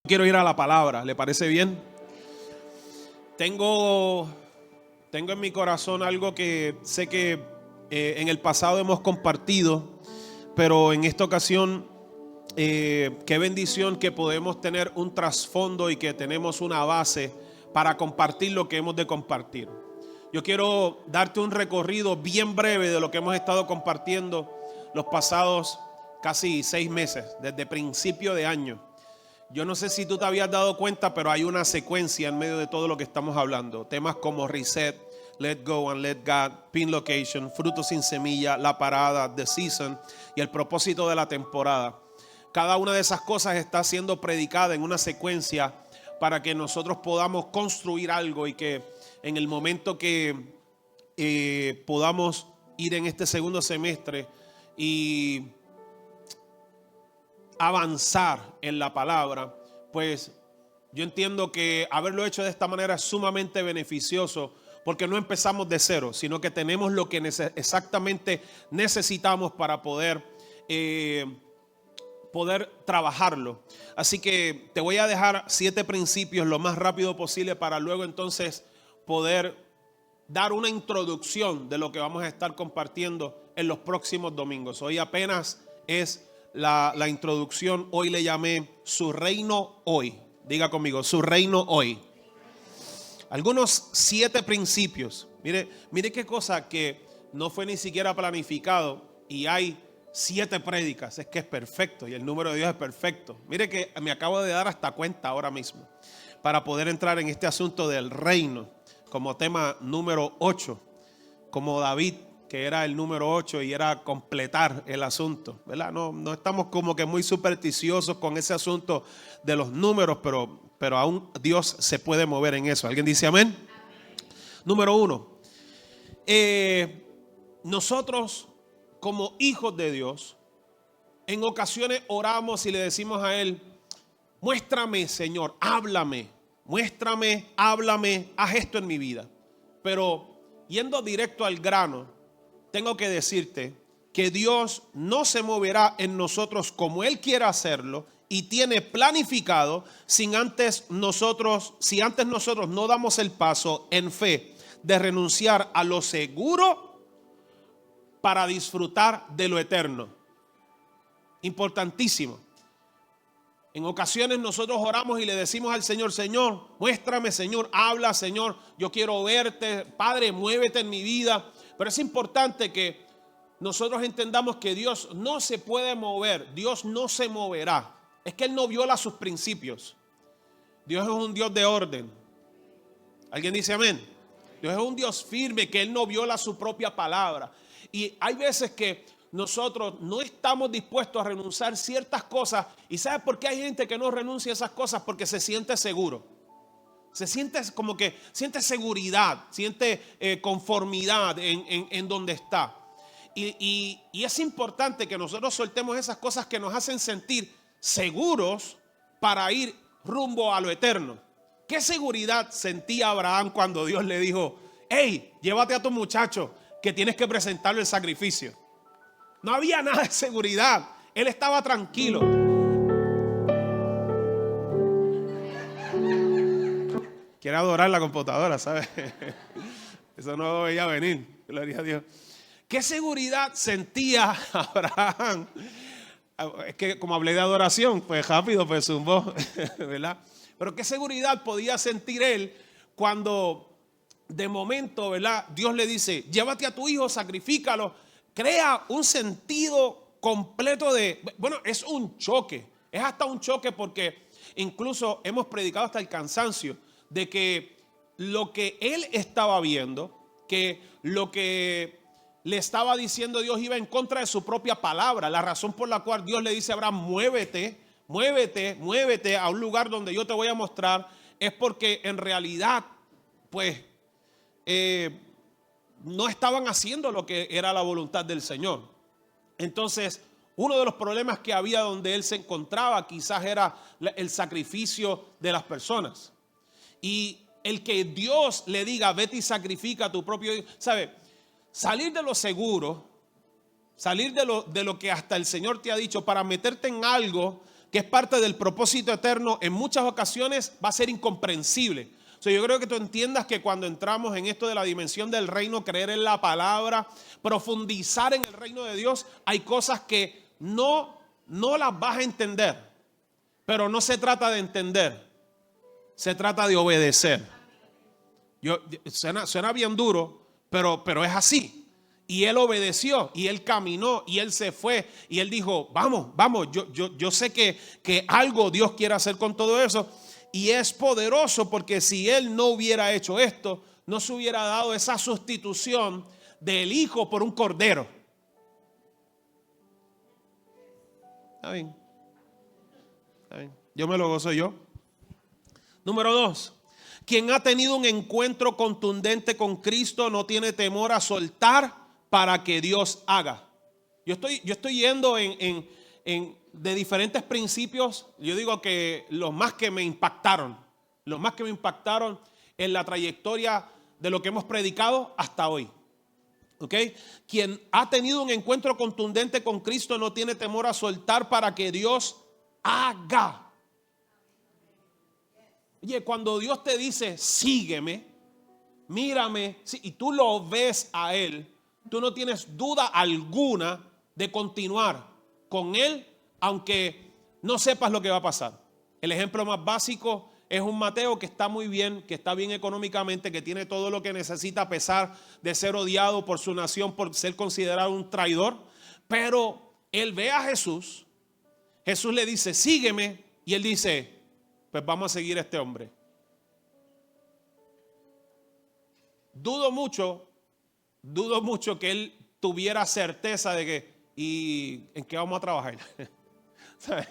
Quiero ir a la palabra, ¿le parece bien? Tengo en mi corazón algo que sé que en el pasado hemos compartido, pero en esta ocasión, qué bendición que podemos tener un trasfondo y que tenemos una base para compartir lo que hemos de compartir. Yo quiero darte un recorrido bien breve de lo que hemos estado compartiendo los pasados casi 6 meses, desde principio de año. Yo no sé si tú te habías dado cuenta, pero hay una secuencia en medio de todo lo que estamos hablando. Temas como Reset, Let Go and Let God, Pin Location, Frutos sin Semilla, La Parada, The Season y el propósito de la temporada. Cada una de esas cosas está siendo predicada en una secuencia para que nosotros podamos construir algo y que en el momento que podamos ir en este segundo semestre y avanzar en la palabra, pues yo entiendo que haberlo hecho de esta manera es sumamente beneficioso, porque no empezamos de cero, sino que tenemos lo que exactamente necesitamos para poder trabajarlo. Así que te voy a dejar 7 principios lo más rápido posible para luego entonces poder dar una introducción de lo que vamos a estar compartiendo en los próximos domingos. Hoy apenas es la introducción. Hoy le llamé Su Reino Hoy. Diga conmigo, Su Reino Hoy. Algunos 7 principios. Mire qué cosa que no fue ni siquiera planificado y hay 7 prédicas. Es que es perfecto y el número de Dios es perfecto. Mire que me acabo de dar hasta cuenta ahora mismo para poder entrar en este asunto del reino como tema número 8, como David, que era el número 8 y era completar el asunto, ¿verdad? No estamos como que muy supersticiosos con ese asunto de los números, pero aún Dios se puede mover en eso. ¿Alguien dice amén? Número 1, nosotros como hijos de Dios, en ocasiones oramos y le decimos a Él: muéstrame, Señor, háblame, muéstrame, háblame, haz esto en mi vida. Pero yendo directo al grano, tengo que decirte que Dios no se moverá en nosotros como Él quiera hacerlo y tiene planificado si antes nosotros no damos el paso en fe de renunciar a lo seguro para disfrutar de lo eterno. Importantísimo. En ocasiones nosotros oramos y le decimos al Señor: Señor, muéstrame, Señor, habla, Señor, yo quiero verte, Padre, muévete en mi vida. Pero es importante que nosotros entendamos que Dios no se puede mover, Dios no se moverá. Es que Él no viola sus principios. Dios es un Dios de orden. ¿Alguien dice amén? Dios es un Dios firme, que Él no viola su propia palabra. Y hay veces que nosotros no estamos dispuestos a renunciar ciertas cosas. ¿Y sabes por qué hay gente que no renuncia a esas cosas? Porque se siente seguro. Se siente como que siente seguridad, siente conformidad en donde está. Y es importante que nosotros soltemos esas cosas que nos hacen sentir seguros para ir rumbo a lo eterno. ¿Qué seguridad sentía Abraham cuando Dios le dijo: hey, llévate a tu muchacho que tienes que presentarle el sacrificio? No había nada de seguridad. Él estaba tranquilo. Quiere adorar la computadora, ¿sabes? Eso no lo veía venir. Gloria a Dios. ¿Qué seguridad sentía Abraham? Es que como hablé de adoración, pues rápido, pues zumbó, ¿verdad? Pero qué seguridad podía sentir él cuando de momento, ¿verdad?, Dios le dice: llévate a tu hijo, sacrifícalo. Crea un sentido completo bueno, es un choque. Es hasta un choque, porque incluso hemos predicado hasta el cansancio de que lo que él estaba viendo, que lo que le estaba diciendo Dios iba en contra de su propia palabra. La razón por la cual Dios le dice a Abraham: muévete a un lugar donde yo te voy a mostrar, es porque en realidad pues no estaban haciendo lo que era la voluntad del Señor. Entonces, uno de los problemas que había donde él se encontraba quizás era el sacrificio de las personas. Y el que Dios le diga: vete y sacrifica a tu propio hijo, ¿sabe? Salir de lo seguro, salir de lo que hasta el Señor te ha dicho para meterte en algo que es parte del propósito eterno, en muchas ocasiones va a ser incomprensible. O sea, yo creo que tú entiendas que cuando entramos en esto de la dimensión del reino, creer en la palabra, profundizar en el reino de Dios, hay cosas que no las vas a entender. Pero no se trata de entender, se trata de obedecer. Suena bien duro, pero es así. Y él obedeció, y él caminó, y él se fue, y él dijo, vamos, yo sé que algo Dios quiere hacer con todo eso. Y es poderoso porque si él no hubiera hecho esto, no se hubiera dado esa sustitución del hijo por un cordero. Está bien. Yo me lo gozo yo. Número 2. Quien ha tenido un encuentro contundente con Cristo no tiene temor a soltar para que Dios haga. Yo estoy yendo de diferentes principios. Yo digo que los más que me impactaron en la trayectoria de lo que hemos predicado hasta hoy. ¿Ok? Quien ha tenido un encuentro contundente con Cristo no tiene temor a soltar para que Dios haga. Oye, cuando Dios te dice, sígueme, mírame, y tú lo ves a Él, tú no tienes duda alguna de continuar con Él, aunque no sepas lo que va a pasar. El ejemplo más básico es un Mateo que está muy bien, que está bien económicamente, que tiene todo lo que necesita a pesar de ser odiado por su nación, por ser considerado un traidor. Pero él ve a Jesús, Jesús le dice, sígueme, y él dice, pues vamos a seguir a este hombre. Dudo mucho que él tuviera certeza de que, ¿y en qué vamos a trabajar? ¿Sabes?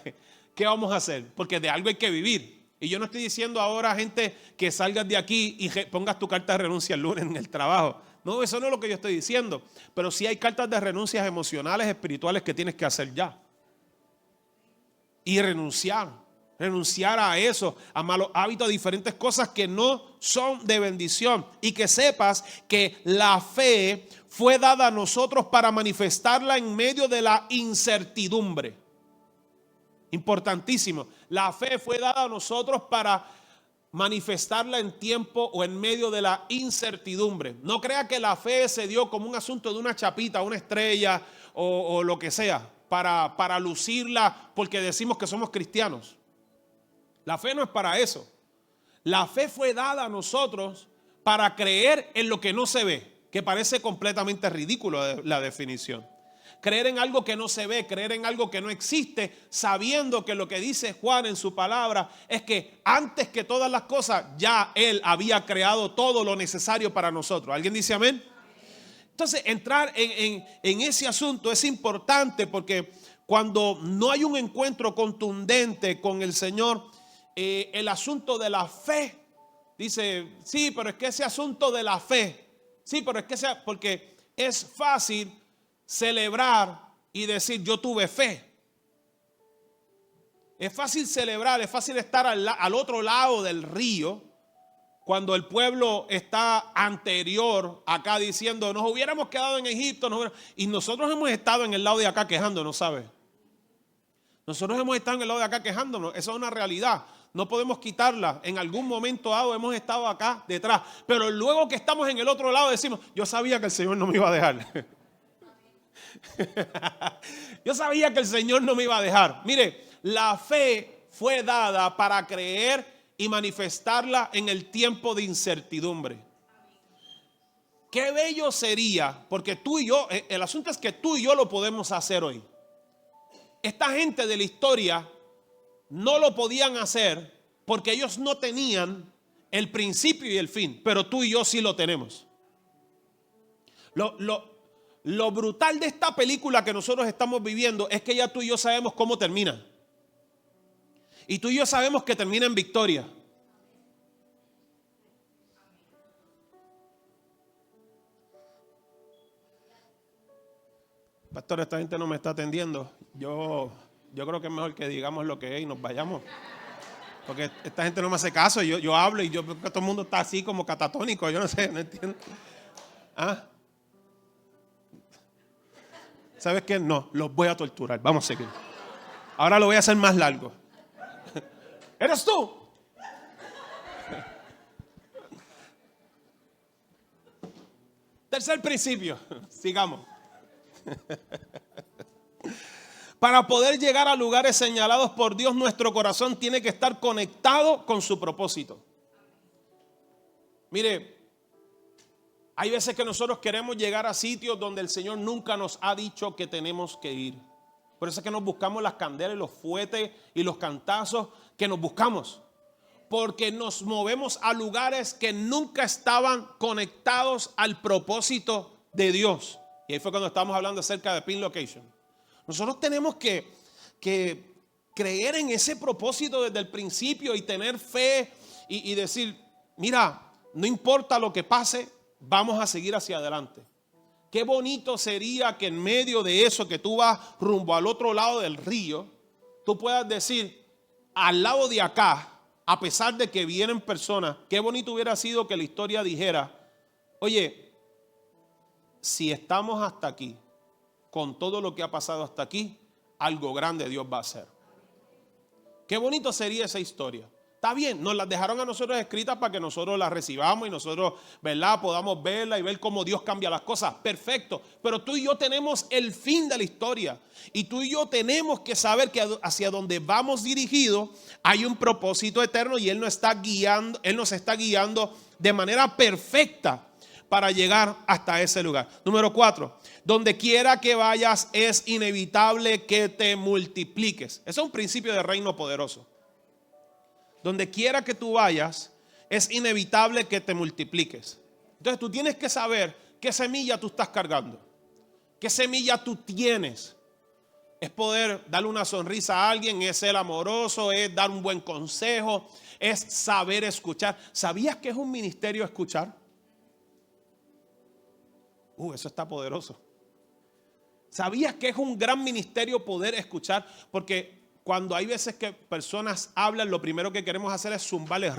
¿Qué vamos a hacer? Porque de algo hay que vivir. Y yo no estoy diciendo ahora, gente, que salgas de aquí y pongas tu carta de renuncia el lunes en el trabajo. No, eso no es lo que yo estoy diciendo. Pero sí hay cartas de renuncias emocionales, espirituales que tienes que hacer ya. Y renunciar a eso, a malos hábitos, a diferentes cosas que no son de bendición. Y que sepas que la fe fue dada a nosotros para manifestarla en medio de la incertidumbre. Importantísimo. La fe fue dada a nosotros para manifestarla en tiempo o en medio de la incertidumbre. No crea que la fe se dio como un asunto de una chapita, una estrella o lo que sea, para lucirla porque decimos que somos cristianos. La fe no es para eso. La fe fue dada a nosotros para creer en lo que no se ve, que parece completamente ridículo la definición. Creer en algo que no se ve, creer en algo que no existe, sabiendo que lo que dice Juan en su palabra es que antes que todas las cosas ya Él había creado todo lo necesario para nosotros. ¿Alguien dice amén? Entonces, entrar en ese asunto es importante porque cuando no hay un encuentro contundente con el Señor, el asunto de la fe, dice, sí, pero es que ese asunto de la fe, sí, pero es que porque es fácil celebrar y decir yo tuve fe. Es fácil celebrar, es fácil estar al otro lado del río cuando el pueblo está anterior acá diciendo nos hubiéramos quedado en Egipto, y nosotros hemos estado en el lado de acá quejándonos, ¿sabes? Nosotros hemos estado en el lado de acá quejándonos, esa es una realidad. No podemos quitarla. En algún momento dado hemos estado acá detrás, pero luego que estamos en el otro lado decimos yo sabía que el Señor no me iba a dejar. Yo sabía que el Señor no me iba a dejar. Mire, la fe fue dada para creer y manifestarla en el tiempo de incertidumbre. Qué bello sería, porque tú y yo, el asunto es que tú y yo lo podemos hacer hoy. Esta gente de la historia no lo podían hacer porque ellos no tenían el principio y el fin, pero tú y yo sí lo tenemos. Lo brutal de esta película que nosotros estamos viviendo es que ya tú y yo sabemos cómo termina. Y tú y yo sabemos que termina en victoria. Pastor, esta gente no me está atendiendo. Yo creo que es mejor que digamos lo que es y nos vayamos. Porque esta gente no me hace caso. Yo hablo y yo creo que todo el mundo está así como catatónico. Yo no sé, no entiendo. ¿Ah? ¿Sabes qué? No, los voy a torturar. Vamos a seguir. Ahora lo voy a hacer más largo. ¿Eres tú? Tercer principio. Sigamos. Para poder llegar a lugares señalados por Dios, nuestro corazón tiene que estar conectado con su propósito. Mire, hay veces que nosotros queremos llegar a sitios donde el Señor nunca nos ha dicho que tenemos que ir. Por eso es que nos buscamos las candelas y los fuetes y los cantazos que nos buscamos. Porque nos movemos a lugares que nunca estaban conectados al propósito de Dios. Y ahí fue cuando estábamos hablando acerca de Pin Location. Nosotros tenemos que creer en ese propósito desde el principio y tener fe y decir, mira, no importa lo que pase, vamos a seguir hacia adelante. Qué bonito sería que en medio de eso, que tú vas rumbo al otro lado del río, tú puedas decir, al lado de acá, a pesar de que vienen personas, qué bonito hubiera sido que la historia dijera, oye, si estamos hasta aquí, con todo lo que ha pasado hasta aquí, algo grande Dios va a hacer. Qué bonito sería esa historia. Está bien, nos las dejaron a nosotros escritas para que nosotros las recibamos y nosotros, ¿verdad?, podamos verla y ver cómo Dios cambia las cosas. Perfecto, pero tú y yo tenemos el fin de la historia. Y tú y yo tenemos que saber que hacia donde vamos dirigidos hay un propósito eterno y Él nos está guiando de manera perfecta para llegar hasta ese lugar. Número 4, donde quiera que vayas es inevitable que te multipliques. Ese es un principio de reino poderoso. Donde quiera que tú vayas, es inevitable que te multipliques. Entonces tú tienes que saber qué semilla tú estás cargando. ¿Qué semilla tú tienes? Es poder darle una sonrisa a alguien, es ser amoroso, es dar un buen consejo, es saber escuchar. ¿Sabías que es un ministerio escuchar? Eso está poderoso. ¿Sabías que es un gran ministerio poder escuchar? Porque cuando hay veces que personas hablan, lo primero que queremos hacer es zumbarles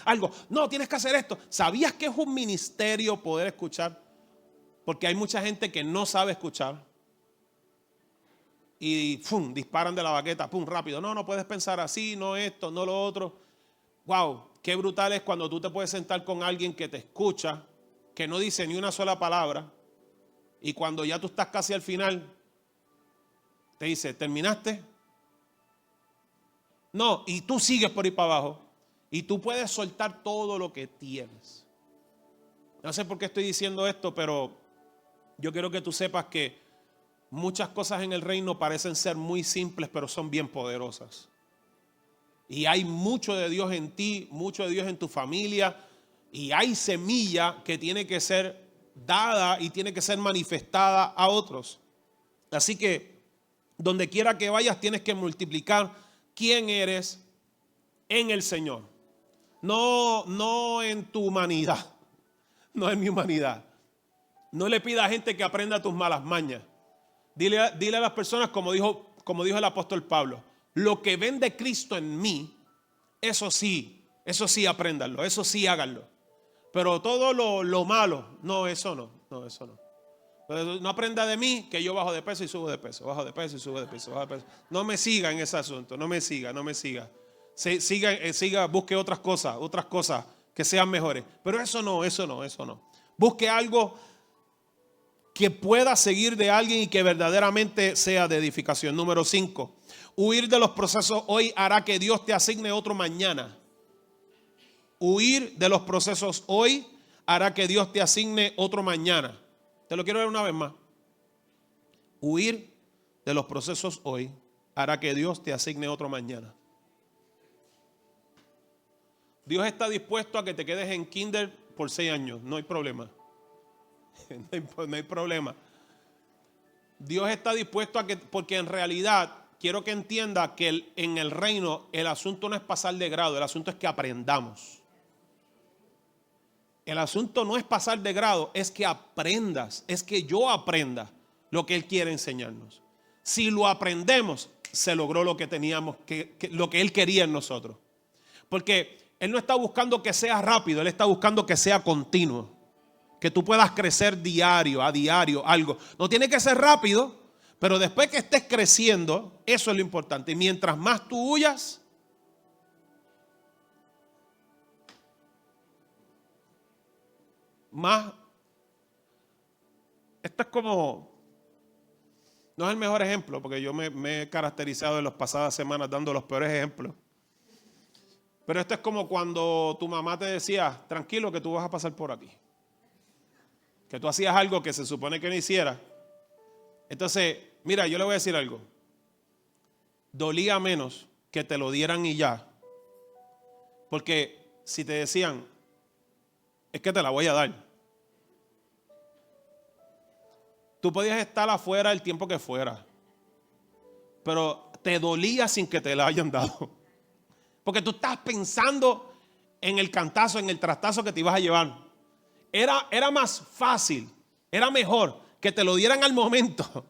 algo. No, tienes que hacer esto. ¿Sabías que es un ministerio poder escuchar? Porque hay mucha gente que no sabe escuchar. Y disparan de la baqueta, rápido. No puedes pensar así, no esto, no lo otro. Wow, qué brutal es cuando tú te puedes sentar con alguien que te escucha, que no dice ni una sola palabra. Y cuando ya tú estás casi al final, te dice, ¿terminaste? No, y tú sigues por ahí para abajo y tú puedes soltar todo lo que tienes. No sé por qué estoy diciendo esto, pero yo quiero que tú sepas que muchas cosas en el reino parecen ser muy simples, pero son bien poderosas. Y hay mucho de Dios en ti, mucho de Dios en tu familia, y hay semilla que tiene que ser dada y tiene que ser manifestada a otros. Así que donde quiera que vayas tienes que multiplicar quién eres en el Señor. No en tu humanidad. No en mi humanidad. No le pidas a gente que aprenda tus malas mañas. Dile a las personas como dijo el apóstol Pablo. Lo que ven de Cristo en mí, eso sí apréndanlo, eso sí háganlo. Pero todo lo malo, eso no. Pero no aprenda de mí que yo bajo de peso y subo de peso, bajo de peso y subo de peso, bajo de peso. No me siga en ese asunto, no me siga. Siga, busque otras cosas que sean mejores. Pero eso no. Busque algo que pueda seguir de alguien y que verdaderamente sea de edificación. Número 5, huir de los procesos hoy hará que Dios te asigne otro mañana. Huir de los procesos hoy hará que Dios te asigne otro mañana. Te lo quiero ver una vez más. Huir de los procesos hoy hará que Dios te asigne otro mañana. Dios está dispuesto a que te quedes en kinder por 6 años. No hay problema. No hay problema. Dios está dispuesto a que, porque en realidad quiero que entienda que en el reino el asunto no es pasar de grado, el asunto es que aprendamos. El asunto no es pasar de grado, es que aprendas, es que yo aprenda lo que Él quiere enseñarnos. Si lo aprendemos, se logró lo que teníamos, lo que Él quería en nosotros. Porque Él no está buscando que sea rápido, Él está buscando que sea continuo. Que tú puedas crecer diario, a diario, algo. No tiene que ser rápido, Pero después que estés creciendo, eso es lo importante. Y mientras más tú huyas, más. Esto es como, no es el mejor ejemplo, porque yo me he caracterizado en las pasadas semanas dando los peores ejemplos. Pero esto es como cuando tu mamá te decía, tranquilo que tú vas a pasar por aquí. Que tú hacías algo que se supone que no hicieras. Entonces, mira, yo le voy a decir algo. Dolía menos que te lo dieran y ya. Porque si te decían, es que te la voy a dar. Tú podías estar afuera el tiempo que fuera. Pero te dolía sin que te la hayan dado. Porque tú estás pensando en el cantazo, en el trastazo que te ibas a llevar. Era más fácil, era mejor que te lo dieran al momento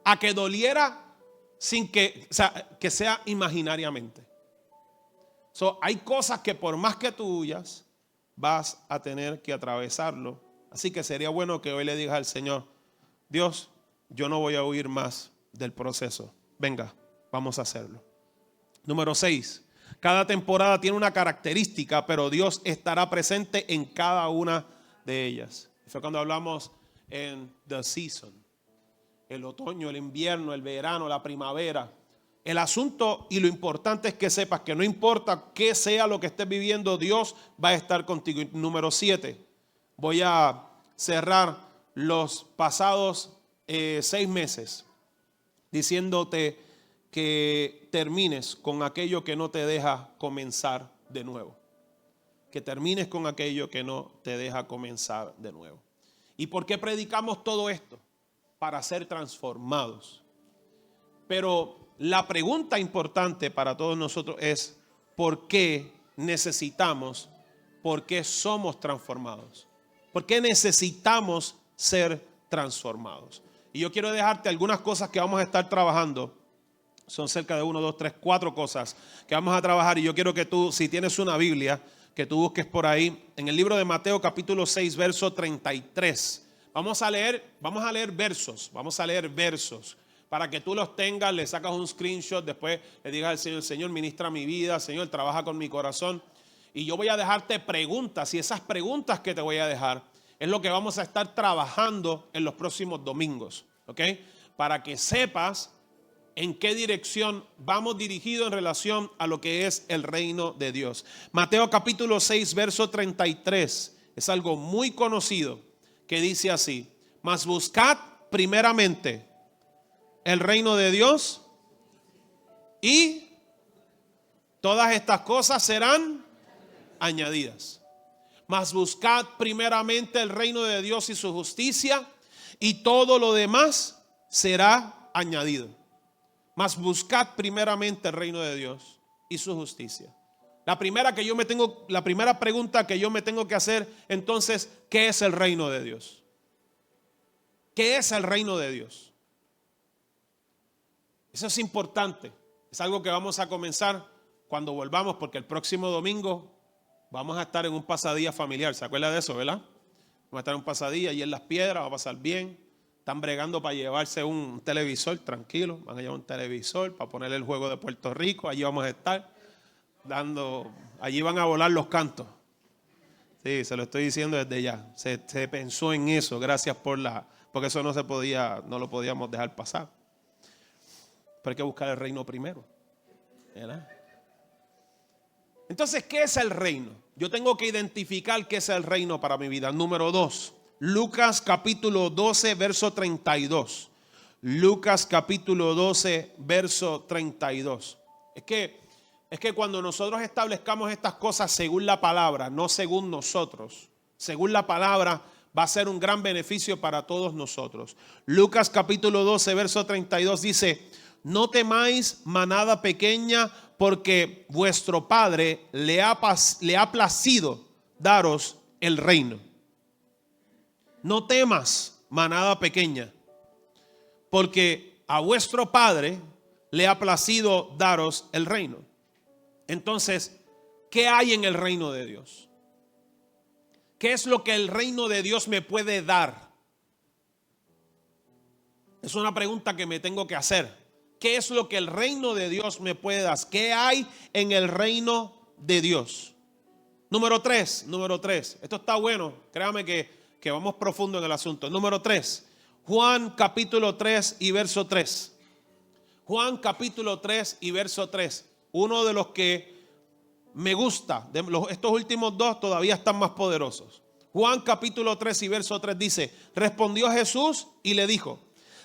a que doliera sin que, o sea, que sea imaginariamente. Hay cosas que por más que tú huyas, vas a tener que atravesarlo. Así que sería bueno que hoy le digas al Señor, Dios, yo no voy a huir más del proceso. Venga, vamos a hacerlo. Número 6. Cada temporada tiene una característica, pero Dios estará presente en cada una de ellas. Fue cuando hablamos en The Season. El otoño, el invierno, el verano, la primavera. El asunto y lo importante es que sepas que no importa qué sea lo que estés viviendo, Dios va a estar contigo. Y número 7. Voy a cerrar los pasados 6 meses diciéndote que termines con aquello que no te deja comenzar de nuevo. Que termines con aquello que no te deja comenzar de nuevo. ¿Y por qué predicamos todo esto? Para ser transformados. Pero la pregunta importante para todos nosotros es, ¿por qué necesitamos, por qué somos transformados? ¿Por qué necesitamos ser transformados? Y yo quiero dejarte algunas cosas que vamos a estar trabajando. Son cerca de 1, 2, 3, 4 cosas que vamos a trabajar. Y yo quiero que tú, si tienes una Biblia, que tú busques por ahí en el libro de Mateo capítulo 6, verso 33. Vamos a leer versos para que tú los tengas, le sacas un screenshot, después le digas al Señor, Señor, ministra mi vida, Señor, trabaja con mi corazón. Y yo voy a dejarte preguntas, y esas preguntas que te voy a dejar es lo que vamos a estar trabajando en los próximos domingos, ¿ok? Para que sepas en qué dirección vamos dirigidos en relación a lo que es el reino de Dios. Mateo capítulo 6, verso 33, es algo muy conocido que dice así: mas buscad primeramente el reino de Dios y todas estas cosas serán añadidas. Mas buscad primeramente el reino de Dios y su justicia, y todo lo demás será añadido. Mas buscad primeramente el reino de Dios y su justicia. La primera pregunta que yo me tengo que hacer, entonces, ¿qué es el reino de Dios? ¿Qué es el reino de Dios? Eso es importante. Es algo que vamos a comenzar cuando volvamos, porque el próximo domingo vamos a estar en un pasadía familiar. ¿Se acuerda de eso, verdad? Vamos a estar en un pasadía y en Las Piedras, va a pasar bien. Están bregando para llevarse un televisor, tranquilo. Van a llevar un televisor para poner el juego de Puerto Rico. Allí vamos a estar allí van a volar los cantos. Sí, se lo estoy diciendo desde ya. Se pensó en eso, gracias porque eso no lo podíamos dejar pasar. Pero hay que buscar el reino primero, ¿verdad? Entonces, ¿qué es el reino? Yo tengo que identificar qué es el reino para mi vida. Número 2, Lucas capítulo 12, verso 32. Lucas capítulo 12, verso 32. Es que cuando nosotros establezcamos estas cosas según la palabra, no según nosotros, según la palabra, va a ser un gran beneficio para todos nosotros. Lucas capítulo 12, verso 32 dice: no temáis, manada pequeña, porque vuestro Padre le ha placido daros el reino. No temas, manada pequeña, porque a vuestro Padre le ha placido daros el reino. Entonces, ¿qué hay en el reino de Dios? ¿Qué es lo que el reino de Dios me puede dar? Es una pregunta que me tengo que hacer. ¿Qué es lo que el reino de Dios me puede dar? ¿Qué hay en el reino de Dios? Número tres. Esto está bueno. Créame que vamos profundo en el asunto. Número 3. Juan capítulo 3 y verso 3. Juan capítulo 3 y verso 3. Uno de los que me gusta. Estos últimos dos todavía están más poderosos. Juan capítulo 3 y verso 3 dice: respondió Jesús y le dijo: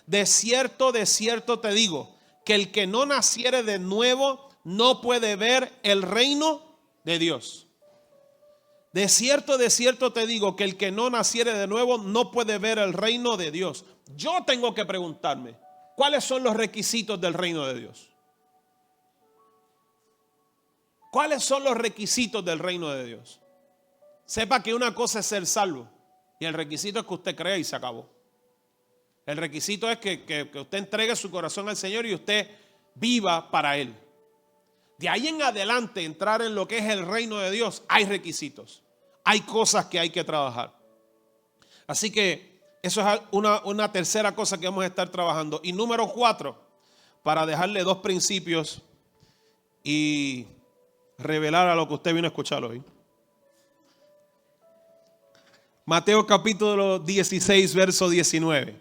de cierto te digo, que el que no naciere de nuevo no puede ver el reino de Dios. De cierto te digo, que el que no naciere de nuevo no puede ver el reino de Dios. Yo tengo que preguntarme, ¿cuáles son los requisitos del reino de Dios? ¿Cuáles son los requisitos del reino de Dios? Sepa que una cosa es ser salvo y el requisito es que usted crea y se acabó. El requisito es que usted entregue su corazón al Señor y usted viva para Él. De ahí en adelante, entrar en lo que es el reino de Dios, hay requisitos. Hay cosas que hay que trabajar. Así que eso es una tercera cosa que vamos a estar trabajando. Y número 4, para dejarle 2 principios y revelar a lo que usted vino a escuchar hoy. Mateo capítulo 16, verso 19.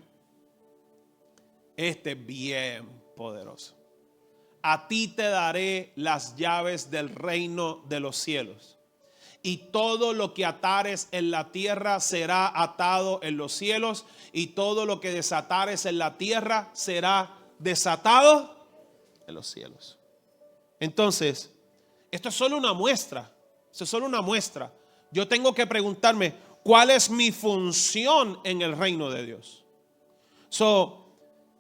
Este es bien poderoso. A ti te daré las llaves del reino de los cielos. Y todo lo que atares en la tierra será atado en los cielos. Y todo lo que desatares en la tierra será desatado en los cielos. Entonces, esto es solo una muestra. Esto es solo una muestra. Yo tengo que preguntarme, ¿cuál es mi función en el reino de Dios?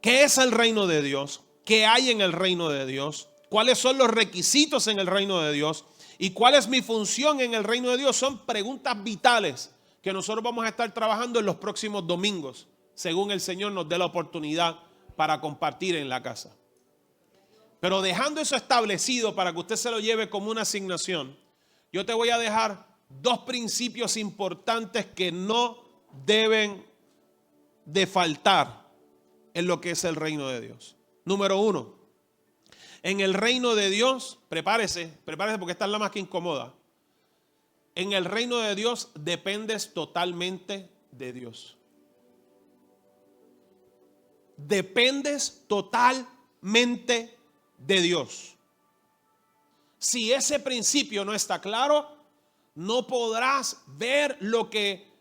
¿Qué es el reino de Dios? ¿Qué hay en el reino de Dios? ¿Cuáles son los requisitos en el reino de Dios? ¿Y cuál es mi función en el reino de Dios? Son preguntas vitales que nosotros vamos a estar trabajando en los próximos domingos, según el Señor nos dé la oportunidad para compartir en la casa. Pero dejando eso establecido para que usted se lo lleve como una asignación, yo te voy a dejar 2 principios importantes que no deben de faltar en lo que es el reino de Dios. Número 1. En el reino de Dios, prepárese porque esta es la más que incomoda. En el reino de Dios dependes totalmente de Dios. Dependes totalmente de Dios. Si ese principio no está claro, no podrás ver lo que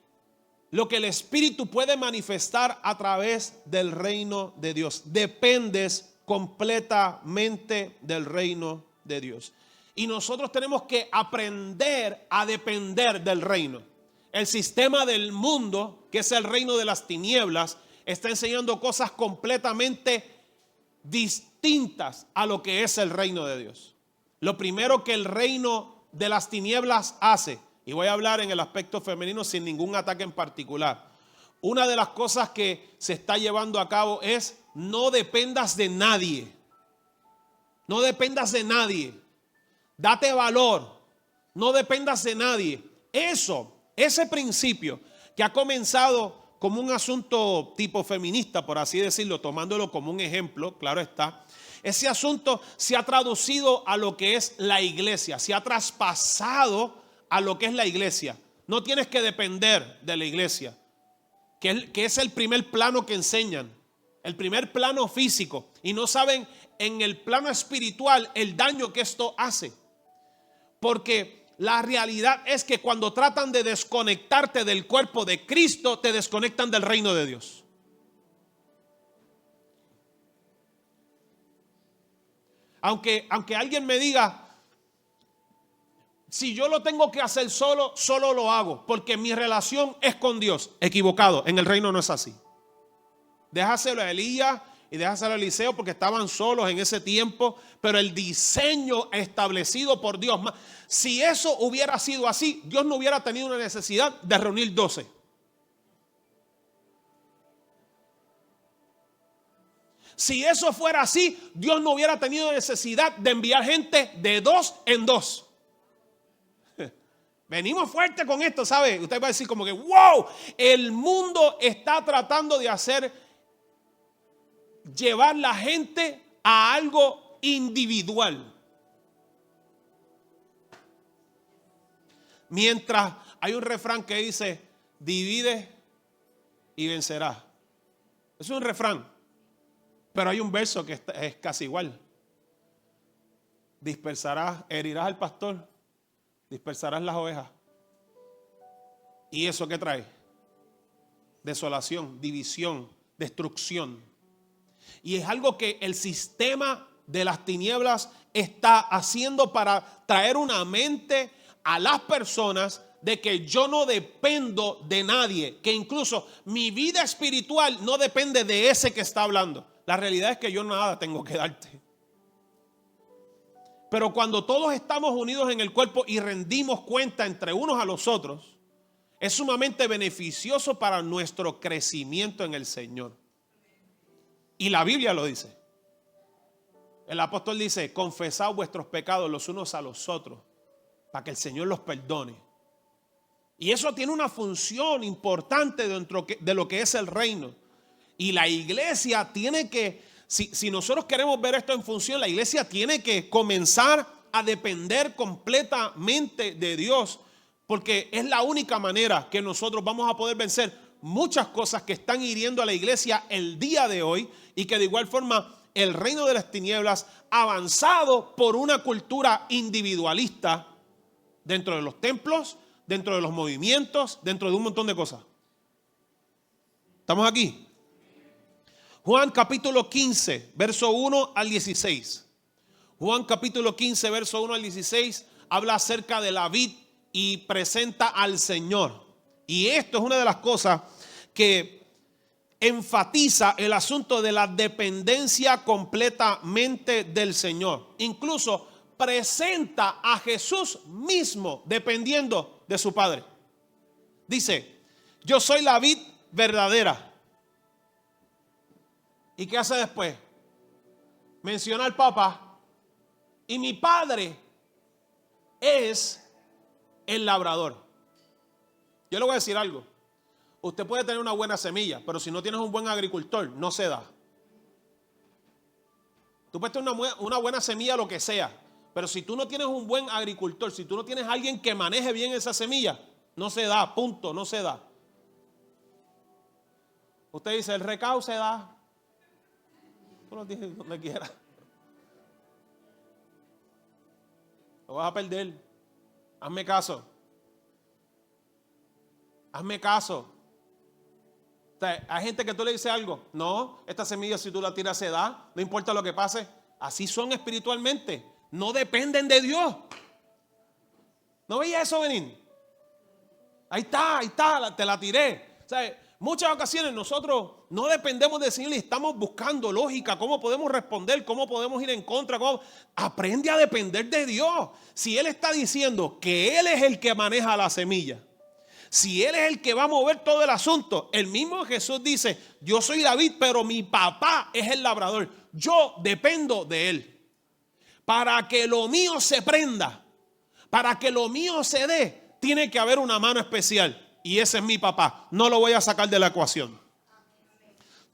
el Espíritu puede manifestar a través del reino de Dios. Dependes completamente del reino de Dios. Y nosotros tenemos que aprender a depender del reino. El sistema del mundo, que es el reino de las tinieblas, está enseñando cosas completamente distintas a lo que es el reino de Dios. Lo primero que el reino de las tinieblas hace, y voy a hablar en el aspecto femenino sin ningún ataque en particular, una de las cosas que se está llevando a cabo es: no dependas de nadie. No dependas de nadie. Date valor. No dependas de nadie. Ese principio que ha comenzado como un asunto tipo feminista, por así decirlo, tomándolo como un ejemplo, claro está. Ese asunto se ha traducido a lo que es la iglesia. Se ha traspasado a lo que es la iglesia. No tienes que depender de la iglesia, que es el primer plano que enseñan. El primer plano físico, y no saben en el plano espiritual el daño que esto hace. Porque la realidad es que cuando tratan de desconectarte del cuerpo de Cristo, te desconectan del reino de Dios. Aunque alguien me diga, si yo lo tengo que hacer solo lo hago, porque mi relación es con Dios. Equivocado, en el reino no es así. Déjaselo a Elías y déjaselo a Eliseo porque estaban solos en ese tiempo, pero el diseño establecido por Dios. Si eso hubiera sido así, Dios no hubiera tenido una necesidad de reunir 12. Si eso fuera así, Dios no hubiera tenido necesidad de enviar gente de 2 en 2. Venimos fuerte con esto, ¿sabe? Usted va a decir como que, wow, el mundo está tratando de hacer llevar la gente a algo individual. Mientras hay un refrán que dice, divide y vencerás. Es un refrán, pero hay un verso que es casi igual. Dispersarás, herirás al pastor, dispersarás las ovejas. ¿Y eso qué trae? Desolación, división, destrucción. Y es algo que el sistema de las tinieblas está haciendo para traer una mente a las personas de que yo no dependo de nadie, que incluso mi vida espiritual no depende de ese que está hablando. La realidad es que yo nada tengo que darte. Pero cuando todos estamos unidos en el cuerpo y rendimos cuenta entre unos a los otros, es sumamente beneficioso para nuestro crecimiento en el Señor. Y la Biblia lo dice. El apóstol dice, confesad vuestros pecados los unos a los otros, para que el Señor los perdone. Y eso tiene una función importante dentro de lo que es el reino. Y la iglesia tiene que, si nosotros queremos ver esto en función, la iglesia tiene que comenzar a depender completamente de Dios, porque es la única manera que nosotros vamos a poder vencer muchas cosas que están hiriendo a la iglesia el día de hoy, y que de igual forma el reino de las tinieblas avanzado por una cultura individualista dentro de los templos, dentro de los movimientos, dentro de un montón de cosas. ¿Estamos aquí? Juan capítulo 15, verso 1 al 16. Juan capítulo 15, verso 1 al 16 habla acerca de la vid y presenta al Señor. Y esto es una de las cosas que enfatiza el asunto de la dependencia completamente del Señor. Incluso presenta a Jesús mismo dependiendo de su Padre. Dice, yo soy la vid verdadera. ¿Y qué hace después? Menciona al Papa. Y mi Padre es el labrador. Yo le voy a decir algo. Usted puede tener una buena semilla, pero si no tienes un buen agricultor, no se da. Tú puedes tener una buena semilla, lo que sea, pero si tú no tienes un buen agricultor, si tú no tienes alguien que maneje bien esa semilla, no se da, punto, no se da. Usted dice, el recao se da. Tú lo tienes donde quiera. Lo vas a perder. Hazme caso. Hazme caso. O sea, hay gente que tú le dices algo. No, esta semilla si tú la tiras se da. No importa lo que pase. Así son espiritualmente. No dependen de Dios. ¿No veía eso venir? Ahí está, te la tiré. O sea, muchas ocasiones nosotros no dependemos del Señor y estamos buscando lógica, cómo podemos responder, cómo podemos ir en contra. Aprende a depender de Dios. Si Él está diciendo que Él es el que maneja la semilla, si Él es el que va a mover todo el asunto, el mismo Jesús dice, yo soy David, pero mi papá es el labrador. Yo dependo de Él. Para que lo mío se prenda, para que lo mío se dé, tiene que haber una mano especial. Y ese es mi papá. No lo voy a sacar de la ecuación.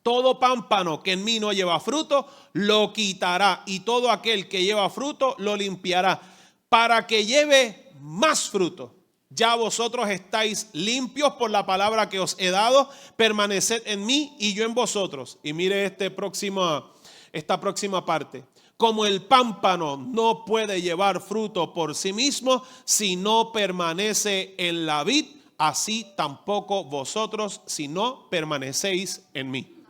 Todo pámpano que en mí no lleva fruto, lo quitará. Y todo aquel que lleva fruto, lo limpiará. Para que lleve más fruto. Ya vosotros estáis limpios por la palabra que os he dado. Permaneced en mí y yo en vosotros. Y mire esta próxima parte. Como el pámpano no puede llevar fruto por sí mismo si no permanece en la vid, así tampoco vosotros si no permanecéis en mí.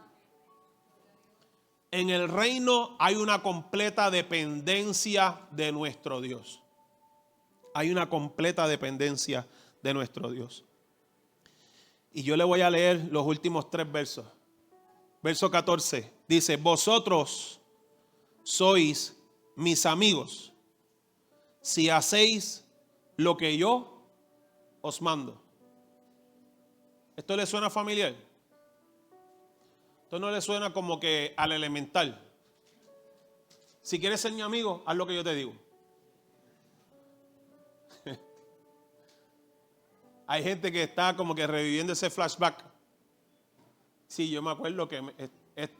En el reino hay una completa dependencia de nuestro Dios. Hay una completa dependencia de nuestro Dios. Y yo le voy a leer los últimos 3 versos. Verso 14 dice, vosotros sois mis amigos si hacéis lo que yo os mando. ¿Esto le suena familiar? ¿Esto no le suena como que al elemental? Si quieres ser mi amigo, haz lo que yo te digo. Hay gente que está como que reviviendo ese flashback. Sí, yo me acuerdo que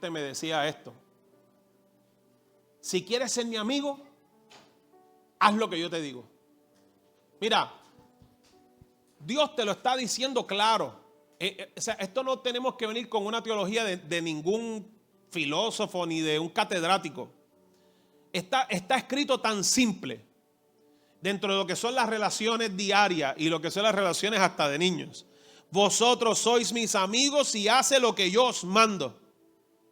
me decía esto: si quieres ser mi amigo, haz lo que yo te digo. Mira, Dios te lo está diciendo claro. O sea, esto no tenemos que venir con una teología de ningún filósofo ni de un catedrático. Está escrito tan simple dentro de lo que son las relaciones diarias y lo que son las relaciones hasta de niños. Vosotros sois mis amigos si hace lo que yo os mando.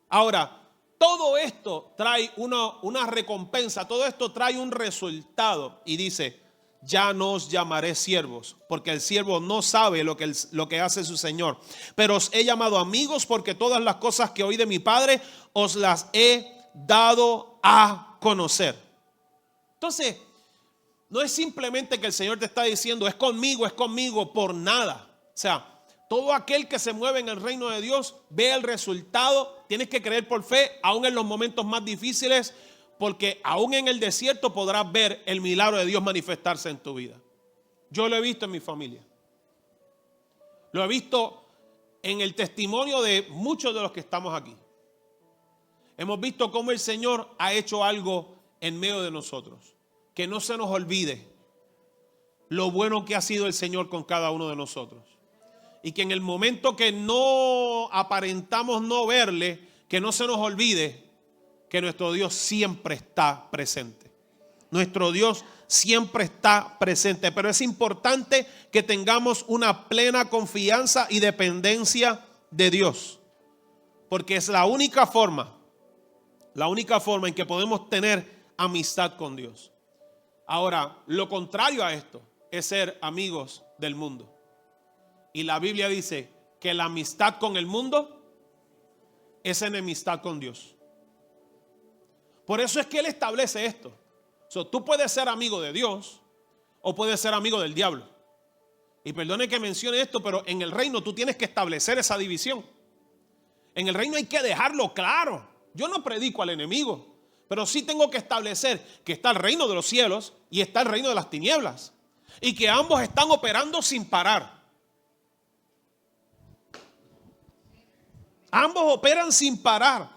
Ahora, todo esto trae una recompensa, todo esto trae un resultado. Y dice: ya no os llamaré siervos, porque el siervo no sabe lo que hace su Señor. Pero os he llamado amigos, porque todas las cosas que oí de mi Padre os las he dado a conocer. Entonces, no es simplemente que el Señor te está diciendo es conmigo por nada. O sea, todo aquel que se mueve en el reino de Dios ve el resultado. Tienes que creer por fe, aún en los momentos más difíciles, porque aún en el desierto podrás ver el milagro de Dios manifestarse en tu vida. Yo lo he visto en mi familia. Lo he visto en el testimonio de muchos de los que estamos aquí. Hemos visto cómo el Señor ha hecho algo en medio de nosotros. Que no se nos olvide lo bueno que ha sido el Señor con cada uno de nosotros. Y que en el momento que no aparentamos no verle, que no se nos olvide que nuestro Dios siempre está presente. Nuestro Dios siempre está presente. Pero es importante que tengamos una plena confianza y dependencia de Dios. Porque es la única forma en que podemos tener amistad con Dios. Ahora, lo contrario a esto es ser amigos del mundo. Y la Biblia dice que la amistad con el mundo es enemistad con Dios. Por eso es que Él establece esto. Tú puedes ser amigo de Dios o puedes ser amigo del diablo. Y perdone que mencione esto, pero en el reino tú tienes que establecer esa división. En el reino hay que dejarlo claro. Yo no predico al enemigo, pero sí tengo que establecer que está el reino de los cielos y está el reino de las tinieblas. Y que ambos están operando sin parar. Ambos operan sin parar.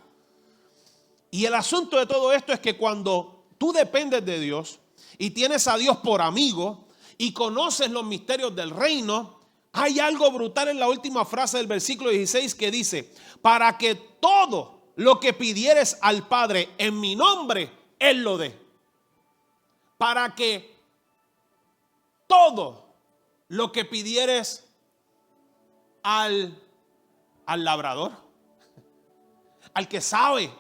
Y el asunto de todo esto es que cuando tú dependes de Dios y tienes a Dios por amigo y conoces los misterios del reino, hay algo brutal en la última frase del versículo 16 que dice: para que todo lo que pidieres al Padre en mi nombre, Él lo dé. Para que todo lo que pidieres al labrador, al que sabe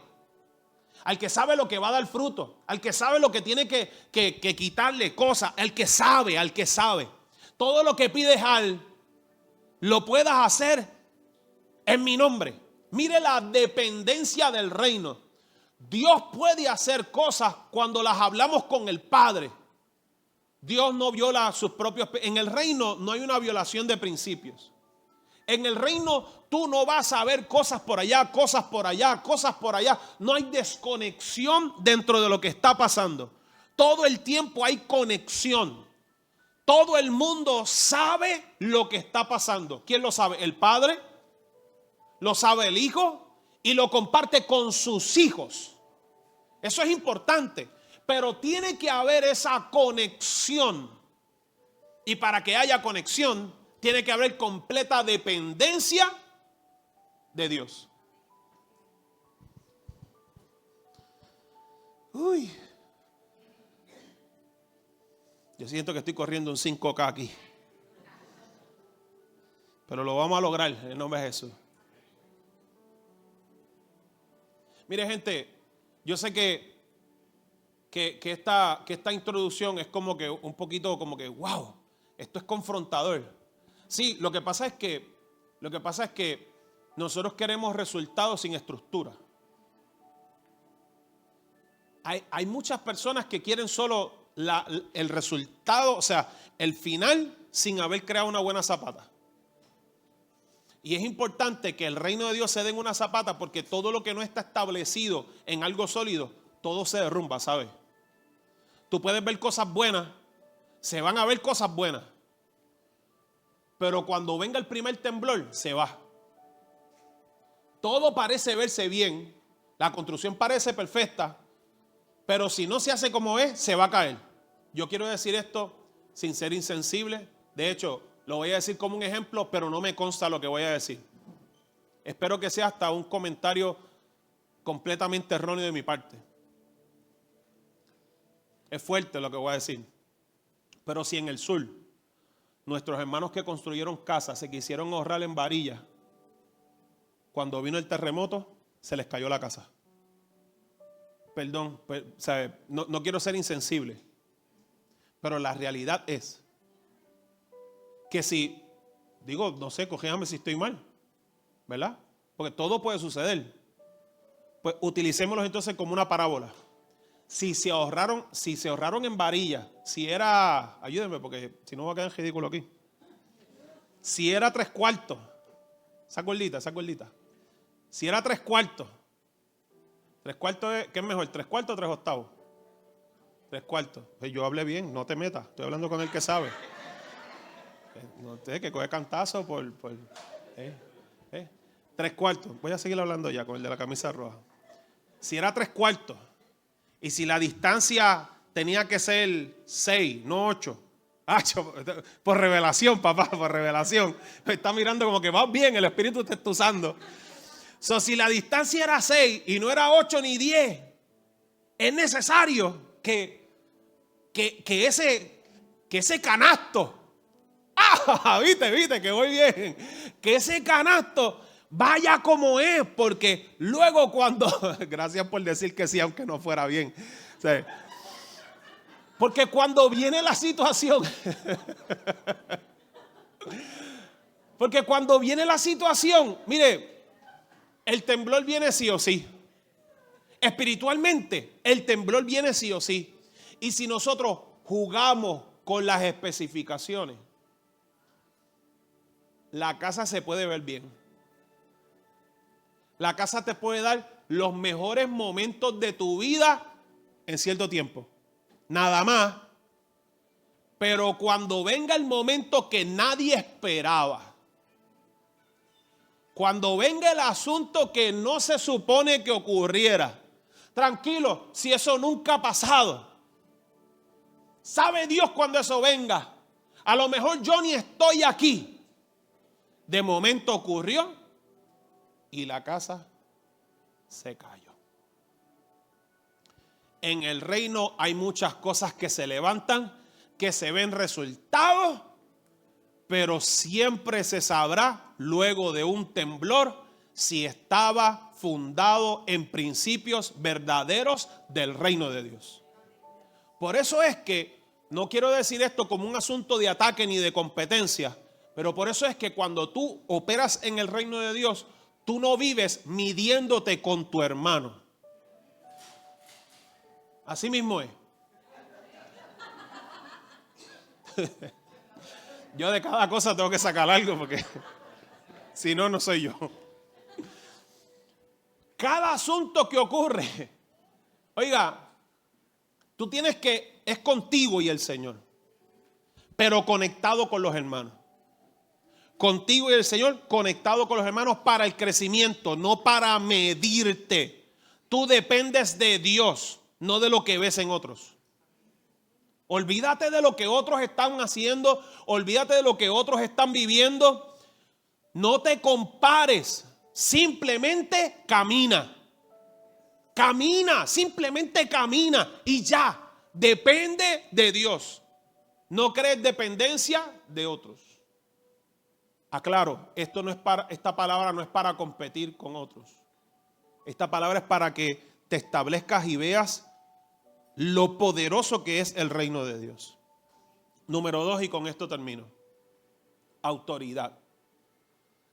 lo que va a dar fruto, al que sabe lo que tiene que quitarle cosas, al que sabe. Todo lo que pides lo puedas hacer en mi nombre. Mire la dependencia del reino. Dios puede hacer cosas cuando las hablamos con el Padre. Dios no viola sus propios. En el reino no hay una violación de principios. En el reino tú no vas a ver cosas por allá, cosas por allá, cosas por allá. No hay desconexión dentro de lo que está pasando. Todo el tiempo hay conexión. Todo el mundo sabe lo que está pasando. ¿Quién lo sabe? El Padre, lo sabe el Hijo y lo comparte con sus hijos. Eso es importante, pero tiene que haber esa conexión. Y para que haya conexión, tiene que haber completa dependencia de Dios. Uy. Yo siento que estoy corriendo un 5K aquí. Pero lo vamos a lograr en el nombre de Jesús. Mire, gente, yo sé que esta introducción es como que un poquito como que wow, esto es confrontador. Sí, lo que pasa es que nosotros queremos resultados sin estructura. Hay muchas personas que quieren solo el resultado, o sea, el final sin haber creado una buena zapata. Y es importante que el reino de Dios se dé en una zapata, porque todo lo que no está establecido en algo sólido, todo se derrumba, ¿sabes? Tú puedes ver cosas buenas, se van a ver cosas buenas, pero cuando venga el primer temblor, se va. todo parece verse bien, la construcción parece perfecta, pero si no se hace como es, se va a caer. Yo quiero decir esto sin ser insensible. De hecho, lo voy a decir como un ejemplo, pero no me consta lo que voy a decir. Espero que sea hasta un comentario completamente erróneo de mi parte. Es fuerte lo que voy a decir. Pero si en el sur, nuestros hermanos que construyeron casas se quisieron ahorrar en varillas, cuando vino el terremoto, se les cayó la casa. Perdón, no quiero ser insensible, pero la realidad es que si, digo, no sé, corríjame si estoy mal, ¿verdad? Porque todo puede suceder. Pues utilicémoslos entonces como una parábola. Si se ahorraron en varillas, si era, ayúdenme porque si no va a quedar en ridículo aquí. Si era 3/4, esa gordita. Si era 3/4, 3/4 es, ¿qué es mejor? ¿3/4 o 3/8? 3/4. Yo hablé bien, no te metas, estoy hablando con el que sabe. No sé, que coge cantazo por 3/4. Voy a seguir hablando ya con el de la camisa roja. Si era 3/4 y si la distancia tenía que ser 6, no 8. Por revelación, papá, por revelación. Me está mirando como que va bien, el Espíritu te está usando. Si la distancia era 6 y no era 8 ni 10, es necesario que ese canasto, viste que voy bien, que ese canasto vaya como es, porque luego cuando, gracias por decir que sí, aunque no fuera bien, ¿sí? Porque cuando viene la situación, mire, el temblor viene sí o sí. Espiritualmente, el temblor viene sí o sí. Y si nosotros jugamos con las especificaciones, la casa se puede ver bien. La casa te puede dar los mejores momentos de tu vida en cierto tiempo. Nada más. Pero cuando venga el momento que nadie esperaba, cuando venga el asunto que no se supone que ocurriera, tranquilo, si eso nunca ha pasado, sabe Dios cuando eso venga. A lo mejor yo ni estoy aquí. De momento ocurrió y la casa se cayó. En el reino hay muchas cosas que se levantan, que se ven resultados, pero siempre se sabrá luego de un temblor si estaba fundado en principios verdaderos del reino de Dios. Por eso es que no quiero decir esto como un asunto de ataque ni de competencia, pero por eso es que cuando tú operas en el reino de Dios, tú no vives midiéndote con tu hermano. Así mismo es. Yo de cada cosa tengo que sacar algo porque si no, no soy yo. Cada asunto que ocurre, oiga, tú tienes que, es contigo y el Señor, pero conectado con los hermanos. Contigo y el Señor, conectado con los hermanos para el crecimiento, no para medirte. Tú dependes de Dios, no de lo que ves en otros. Olvídate de lo que otros están haciendo, olvídate de lo que otros están viviendo. No te compares, simplemente camina. Camina, simplemente camina y ya. Depende de Dios. No crees dependencia de otros. Aclaro, esta palabra no es para competir con otros. Esta palabra es para que te establezcas y veas lo poderoso que es el reino de Dios. Número 2, y con esto termino. Autoridad.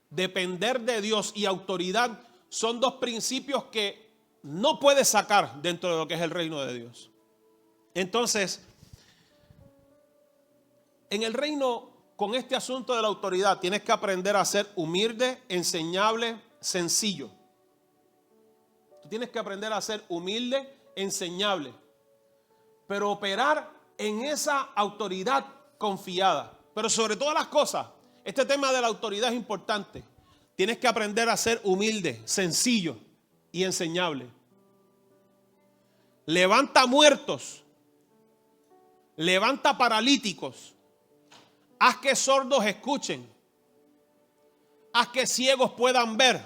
Depender de Dios y autoridad son dos principios que no puedes sacar dentro de lo que es el reino de Dios. Entonces, en el reino, con este asunto de la autoridad, tienes que aprender a ser humilde, enseñable, sencillo. Tú tienes que aprender a ser humilde, enseñable, pero operar en esa autoridad confiada. Pero sobre todas las cosas, este tema de la autoridad es importante. tienes que aprender a ser humilde, sencillo y enseñable. Levanta muertos, levanta paralíticos, haz que sordos escuchen, haz que ciegos puedan ver,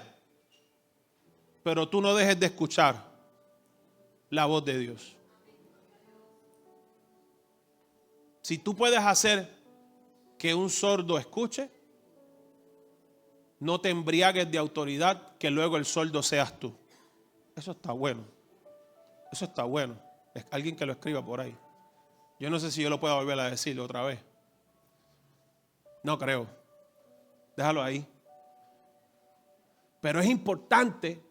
pero tú no dejes de escuchar la voz de Dios. Si tú puedes hacer que un sordo escuche, no te embriagues de autoridad, que luego el sordo seas tú. Eso está bueno. Eso está bueno. Es alguien que lo escriba por ahí. Yo no sé si yo lo puedo volver a decir otra vez. No creo. Déjalo ahí. Pero es importante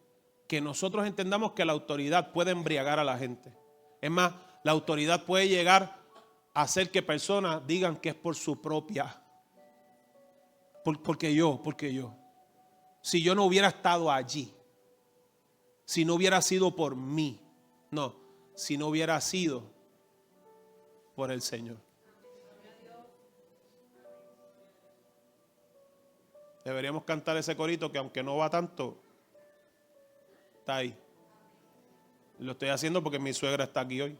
que nosotros entendamos que la autoridad puede embriagar a la gente. Es más, la autoridad puede llegar a hacer que personas digan que es por su propia. Porque yo. Si yo no hubiera estado allí, si no hubiera sido por mí, no, si no hubiera sido por el Señor. Deberíamos cantar ese corito que aunque no va tanto, está ahí. Lo estoy haciendo porque mi suegra está aquí hoy.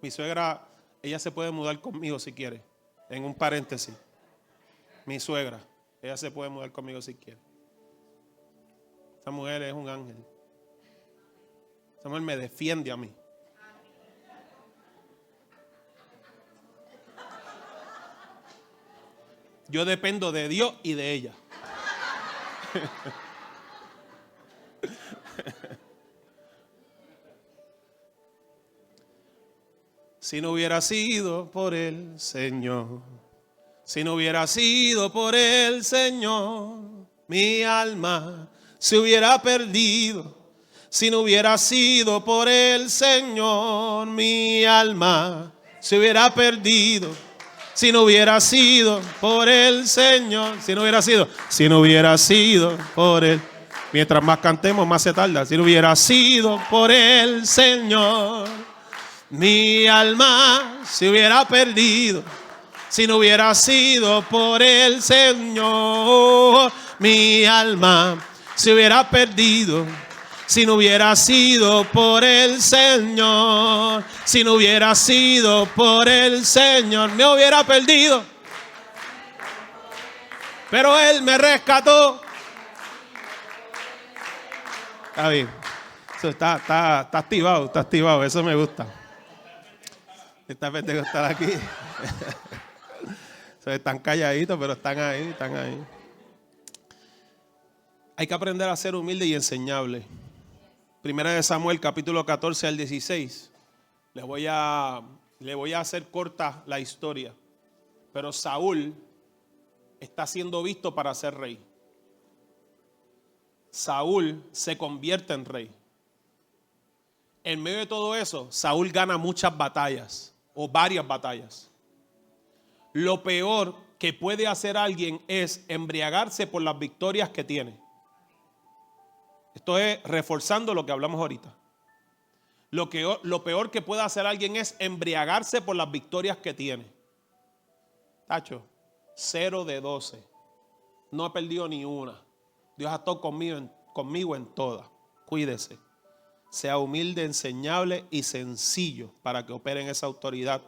Mi suegra, ella se puede mudar conmigo si quiere. En un paréntesis. Mi suegra, ella se puede mudar conmigo si quiere. Esa mujer es un ángel. Esa mujer me defiende a mí. Yo dependo de Dios y de ella. Si no hubiera sido por el Señor, si no hubiera sido por el Señor, mi alma se hubiera perdido. Si no hubiera sido por el Señor, mi alma se hubiera perdido. Si no hubiera sido por el Señor, si no hubiera sido por él. Mientras más cantemos, más se tarda. Si no hubiera sido por el Señor, mi alma se hubiera perdido. Si no hubiera sido por el Señor, mi alma se hubiera perdido. Si no hubiera sido por el Señor, si no hubiera sido por el Señor, me hubiera perdido. Pero Él me rescató. Está bien. Eso está activado, eso me gusta. Esta pentecostal aquí. Están calladitos, pero están ahí. Hay que aprender a ser humilde y enseñable. Primera de Samuel, capítulo 14 al 16. Le voy a hacer corta la historia. Pero Saúl está siendo visto para ser rey. Saúl se convierte en rey. En medio de todo eso, Saúl gana muchas batallas o varias batallas. Lo peor que puede hacer alguien es embriagarse por las victorias que tiene. Esto es reforzando lo que hablamos ahorita. Lo peor que puede hacer alguien es embriagarse por las victorias que tiene. Tacho, 0 de 12. No he perdido ni una. Dios ha estado conmigo en todas. Cuídese. Sea humilde, enseñable y sencillo para que opere en esa autoridad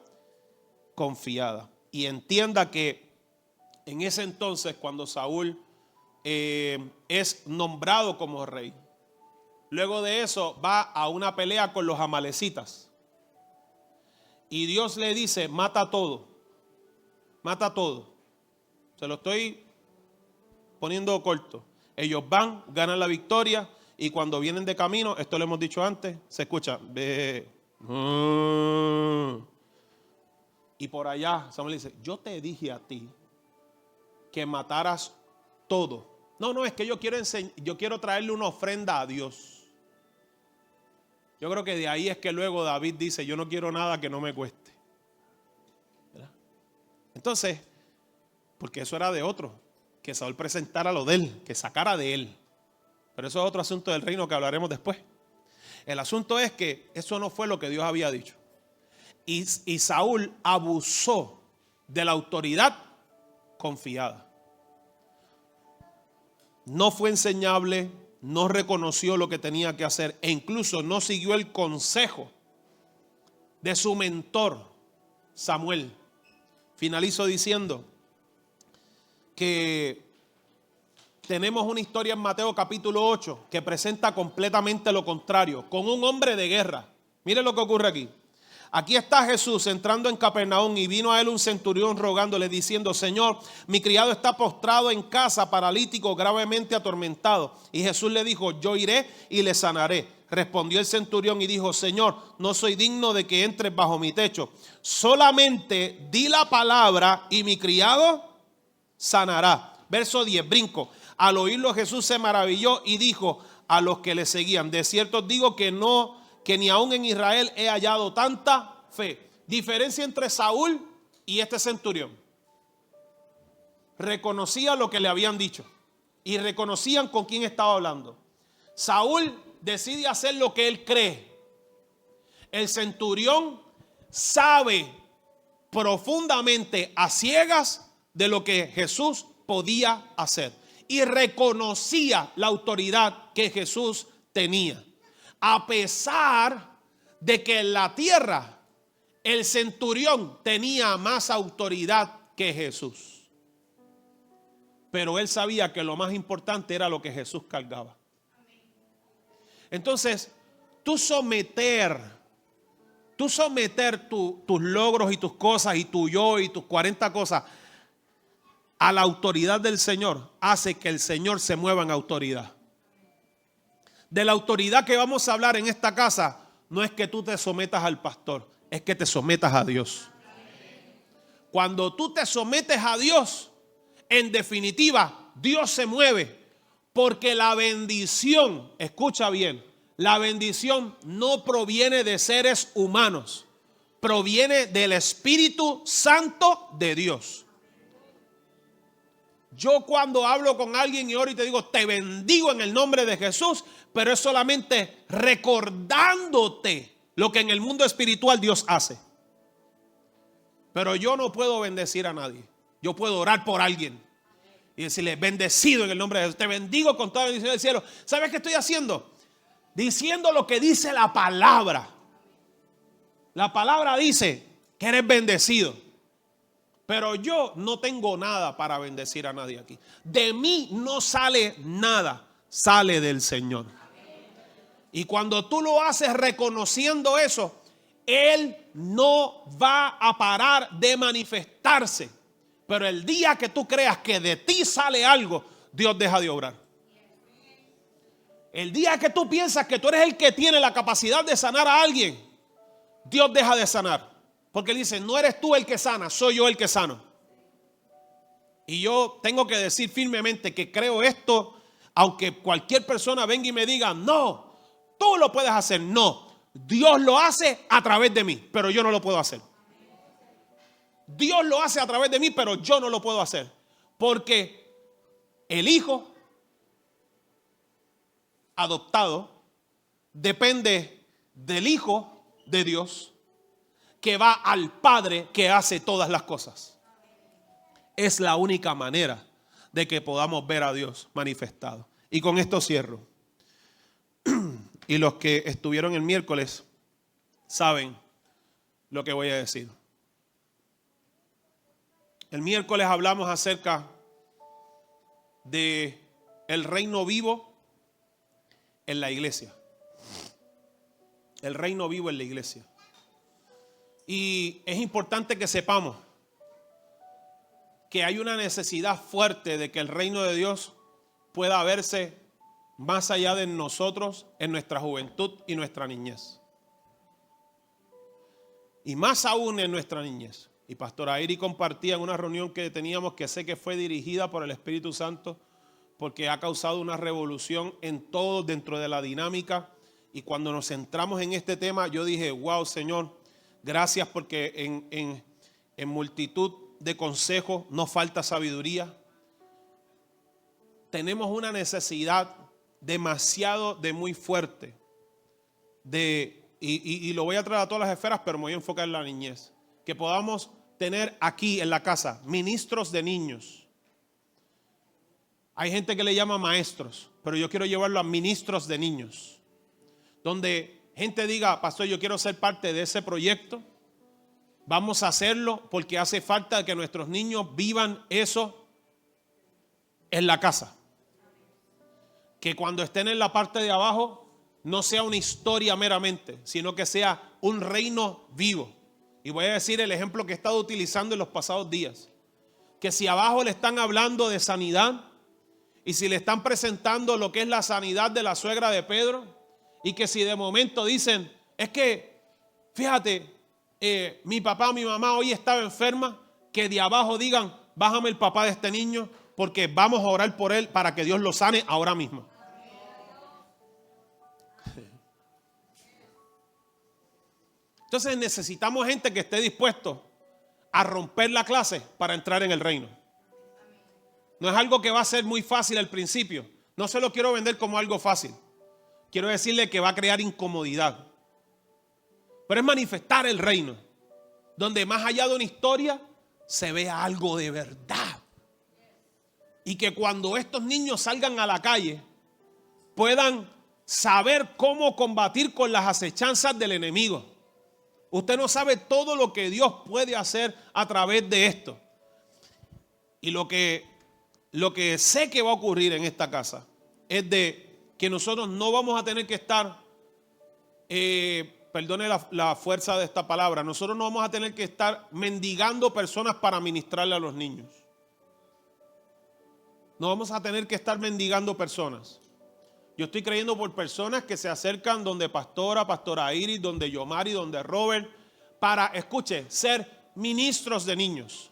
confiada. Y entienda que en ese entonces, cuando Saúl es nombrado como rey, luego de eso va a una pelea con los amalecitas. Y Dios le dice, mata todo. Se lo estoy poniendo corto. Ellos van, ganan la victoria y cuando vienen de camino, esto lo hemos dicho antes, se escucha. Y por allá Samuel dice, yo te dije a ti que mataras todo. No, es que yo quiero traerle una ofrenda a Dios. Yo creo que de ahí es que luego David dice, yo no quiero nada que no me cueste. ¿Verdad? Entonces, porque eso era de otro, que Saúl presentara lo de él, que sacara de él. Pero eso es otro asunto del reino que hablaremos después. El asunto es que eso no fue lo que Dios había dicho. Y Saúl abusó de la autoridad confiada. No fue enseñable, no reconoció lo que tenía que hacer e incluso no siguió el consejo de su mentor, Samuel. Finalizo diciendo que tenemos una historia en Mateo capítulo 8 que presenta completamente lo contrario, con un hombre de guerra. Mire lo que ocurre aquí. Aquí está Jesús entrando en Capernaum y vino a él un centurión rogándole diciendo: Señor, mi criado está postrado en casa, paralítico, gravemente atormentado. Y Jesús le dijo: yo iré y le sanaré. Respondió el centurión y dijo: Señor, no soy digno de que entres bajo mi techo. Solamente di la palabra y mi criado sanará. Verso 10, brinco. Al oírlo Jesús se maravilló y dijo a los que le seguían: de cierto os digo que ni aún en Israel he hallado tanta fe. Diferencia entre Saúl y este centurión. Reconocía lo que le habían dicho y reconocían con quién estaba hablando. Saúl decide hacer lo que él cree. El centurión sabe profundamente a ciegas de lo que Jesús podía hacer y reconocía la autoridad que Jesús tenía. A pesar de que en la tierra el centurión tenía más autoridad que Jesús. Pero él sabía que lo más importante era lo que Jesús cargaba. Entonces, tú someter tus logros y tus cosas y tu yo y tus 40 cosas a la autoridad del Señor hace que el Señor se mueva en autoridad. De la autoridad que vamos a hablar en esta casa, no es que tú te sometas al pastor, es que te sometas a Dios. Cuando tú te sometes a Dios, en definitiva, Dios se mueve, porque la bendición, escucha bien, la bendición no proviene de seres humanos, proviene del Espíritu Santo de Dios. Yo cuando hablo con alguien y oro y te digo te bendigo en el nombre de Jesús, pero es solamente recordándote lo que en el mundo espiritual Dios hace. Pero yo no puedo bendecir a nadie. Yo puedo orar por alguien y decirle: bendecido en el nombre de Jesús, te bendigo con toda la bendición del cielo. ¿Sabes qué estoy haciendo? Diciendo lo que dice la palabra. La palabra dice que eres bendecido. Pero yo no tengo nada para bendecir a nadie aquí. De mí no sale nada, sale del Señor. Y cuando tú lo haces reconociendo eso, Él no va a parar de manifestarse. Pero el día que tú creas que de ti sale algo, Dios deja de obrar. El día que tú piensas que tú eres el que tiene la capacidad de sanar a alguien, Dios deja de sanar. Porque Él dice: no eres tú el que sana, soy yo el que sano. Y yo tengo que decir firmemente que creo esto, aunque cualquier persona venga y me diga: no, tú lo puedes hacer. No, Dios lo hace a través de mí, pero yo no lo puedo hacer. Dios lo hace a través de mí, pero yo no lo puedo hacer. Porque el Hijo adoptado depende del Hijo de Dios, que va al Padre que hace todas las cosas. Es la única manera de que podamos ver a Dios manifestado. Y con esto cierro. Y los que estuvieron el miércoles saben lo que voy a decir. El miércoles hablamos acerca de el reino vivo en la iglesia. El reino vivo en la iglesia. Y es importante que sepamos que hay una necesidad fuerte de que el reino de Dios pueda verse más allá de nosotros en nuestra juventud y nuestra niñez. Y más aún en nuestra niñez. Y Pastora Airi compartía en una reunión que teníamos, que sé que fue dirigida por el Espíritu Santo, porque ha causado una revolución en todo dentro de la dinámica. Y cuando nos centramos en este tema, yo dije: wow, Señor, gracias, porque en multitud de consejos no falta sabiduría. Tenemos una necesidad demasiado de muy fuerte y lo voy a traer a todas las esferas, pero me voy a enfocar en la niñez, que podamos tener aquí en la casa ministros de niños. Hay gente que le llama maestros, pero yo quiero llevarlo a ministros de niños. Donde gente diga, pastor, yo quiero ser parte de ese proyecto. Vamos a hacerlo porque hace falta que nuestros niños vivan eso en la casa. Que cuando estén en la parte de abajo no sea una historia meramente, sino que sea un reino vivo. Y voy a decir el ejemplo que he estado utilizando en los pasados días. Que si abajo le están hablando de sanidad y si le están presentando lo que es la sanidad de la suegra de Pedro, y que si de momento dicen, es que, fíjate, mi papá o mi mamá hoy estaba enferma, que de abajo digan, bájame el papá de este niño porque vamos a orar por él para que Dios lo sane ahora mismo. Entonces necesitamos gente que esté dispuesto a romper la clase para entrar en el reino. No es algo que va a ser muy fácil al principio. No se lo quiero vender como algo fácil. Quiero decirle que va a crear incomodidad. Pero es manifestar el reino, donde más allá de una historia se vea algo de verdad. Y que cuando estos niños salgan a la calle puedan saber cómo combatir con las acechanzas del enemigo. Usted no sabe todo lo que Dios puede hacer a través de esto. Y lo que sé que va a ocurrir en esta casa es de que nosotros no vamos a tener que estar, perdone la fuerza de esta palabra, nosotros no vamos a tener que estar mendigando personas para ministrarle a los niños. No vamos a tener que estar mendigando personas. Yo estoy creyendo por personas que se acercan donde Pastora Iris, donde Yomari, donde Robert, para, escuche, ser ministros de niños.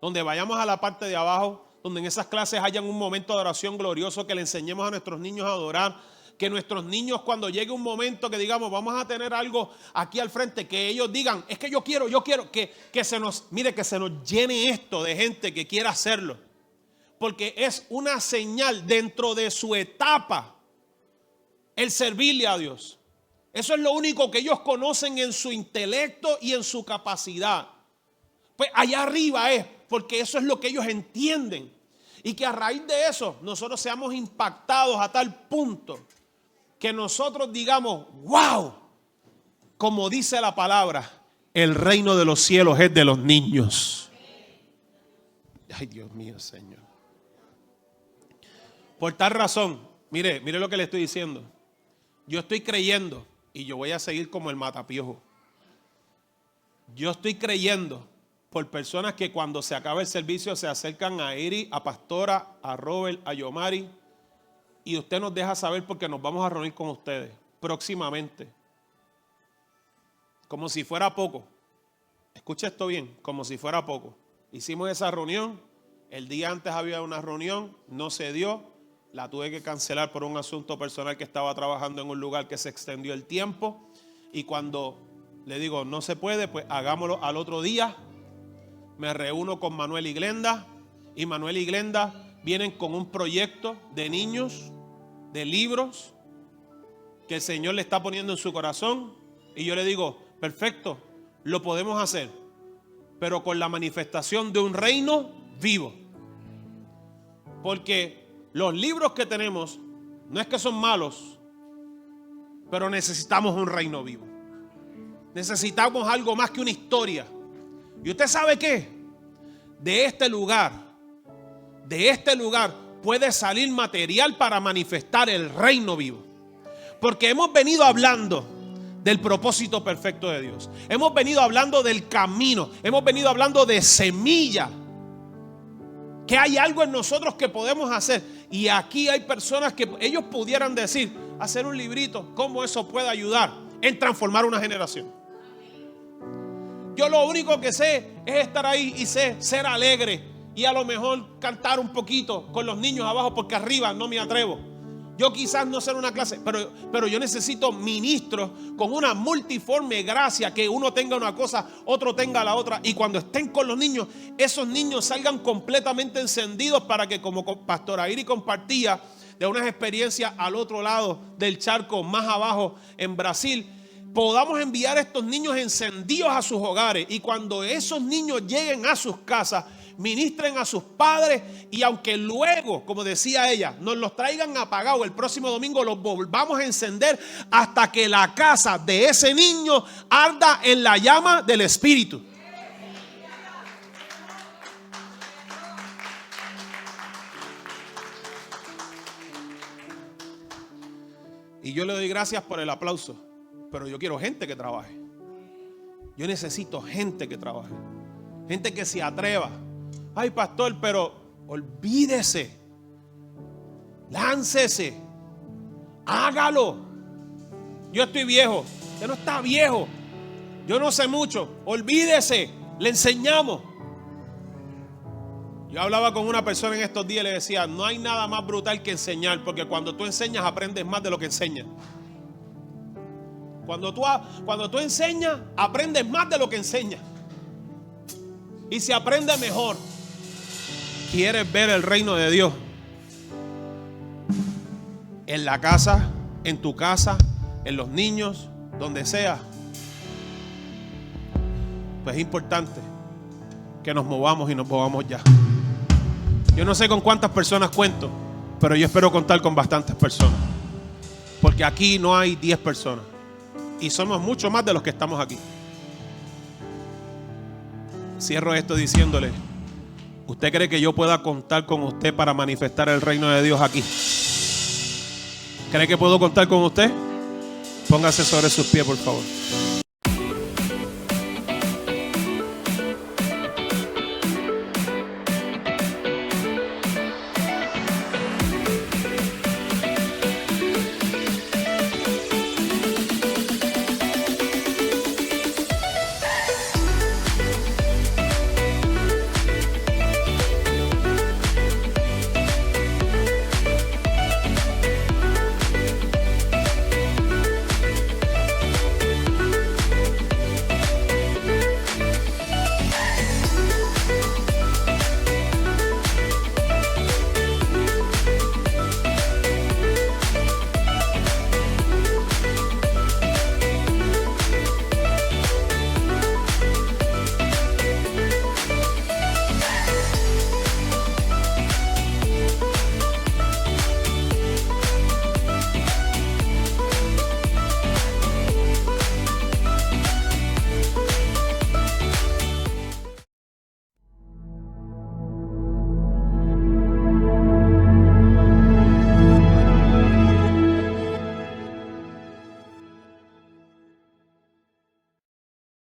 Donde vayamos a la parte de abajo, donde en esas clases hayan un momento de oración glorioso, que le enseñemos a nuestros niños a adorar, que nuestros niños cuando llegue un momento que digamos vamos a tener algo aquí al frente, que ellos digan, es que yo quiero, que se nos llene esto de gente que quiera hacerlo. Porque es una señal dentro de su etapa el servirle a Dios. Eso es lo único que ellos conocen en su intelecto y en su capacidad. Pues allá arriba es, porque eso es lo que ellos entienden. Y que a raíz de eso nosotros seamos impactados a tal punto que nosotros digamos, wow, como dice la palabra, el reino de los cielos es de los niños. Ay, Dios mío, Señor. Por tal razón, mire lo que le estoy diciendo. Yo estoy creyendo, y yo voy a seguir como el matapiojo. Yo estoy creyendo por personas que cuando se acabe el servicio se acercan a Eri, a Pastora, a Robert, a Yomari, y usted nos deja saber porque nos vamos a reunir con ustedes próximamente. Como si fuera poco. Escuche esto bien, como si fuera poco. Hicimos esa reunión, el día antes había una reunión, no se dio, la tuve que cancelar por un asunto personal que estaba trabajando en un lugar que se extendió el tiempo, y cuando le digo no se puede, pues hagámoslo al otro día. Me reúno con Manuel y Glenda, y Manuel y Glenda vienen con un proyecto de niños, de libros, que el Señor le está poniendo en su corazón, y yo le digo, perfecto, lo podemos hacer, pero con la manifestación de un reino vivo. Porque los libros que tenemos no es que son malos, pero necesitamos un reino vivo. Necesitamos algo más que una historia. ¿Y usted sabe qué? De este lugar puede salir material para manifestar el reino vivo. Porque hemos venido hablando del propósito perfecto de Dios. Hemos venido hablando del camino. Hemos venido hablando de semilla. Que hay algo en nosotros que podemos hacer. Y aquí hay personas que ellos pudieran decir, hacer un librito, cómo eso puede ayudar en transformar una generación. Yo lo único que sé es estar ahí y sé ser alegre y a lo mejor cantar un poquito con los niños abajo, porque arriba no me atrevo. Yo quizás no ser una clase, pero yo necesito ministros con una multiforme gracia, que uno tenga una cosa, otro tenga la otra, y cuando estén con los niños, esos niños salgan completamente encendidos para que, como Pastora Iris compartía de unas experiencias al otro lado del charco, más abajo en Brasil, podamos enviar a estos niños encendidos a sus hogares, y cuando esos niños lleguen a sus casas, ministren a sus padres, y aunque luego, como decía ella, nos los traigan apagados, el próximo domingo los volvamos a encender hasta que la casa de ese niño arda en la llama del Espíritu. Y yo le doy gracias por el aplauso, pero yo quiero gente que trabaje. Yo necesito gente que trabaje, gente que se atreva. Ay, pastor, pero olvídese, láncese, hágalo. Yo estoy viejo, usted no está viejo, yo no sé mucho, olvídese, le enseñamos. Yo hablaba con una persona en estos días y le decía, no hay nada más brutal que enseñar, porque cuando tú enseñas aprendes más de lo que enseñas. Cuando tú enseñas, aprendes más de lo que enseñas. Y se aprende mejor. ¿Quieres ver el reino de Dios? En la casa, en tu casa, en los niños, donde sea. Pues es importante que nos movamos y nos movamos ya. Yo no sé con cuántas personas cuento, pero yo espero contar con bastantes personas. Porque aquí no hay 10 personas. Y somos mucho más de los que estamos aquí. Cierro esto diciéndole, ¿usted cree que yo pueda contar con usted para manifestar el reino de Dios aquí? ¿Cree que puedo contar con usted? Póngase sobre sus pies, por favor.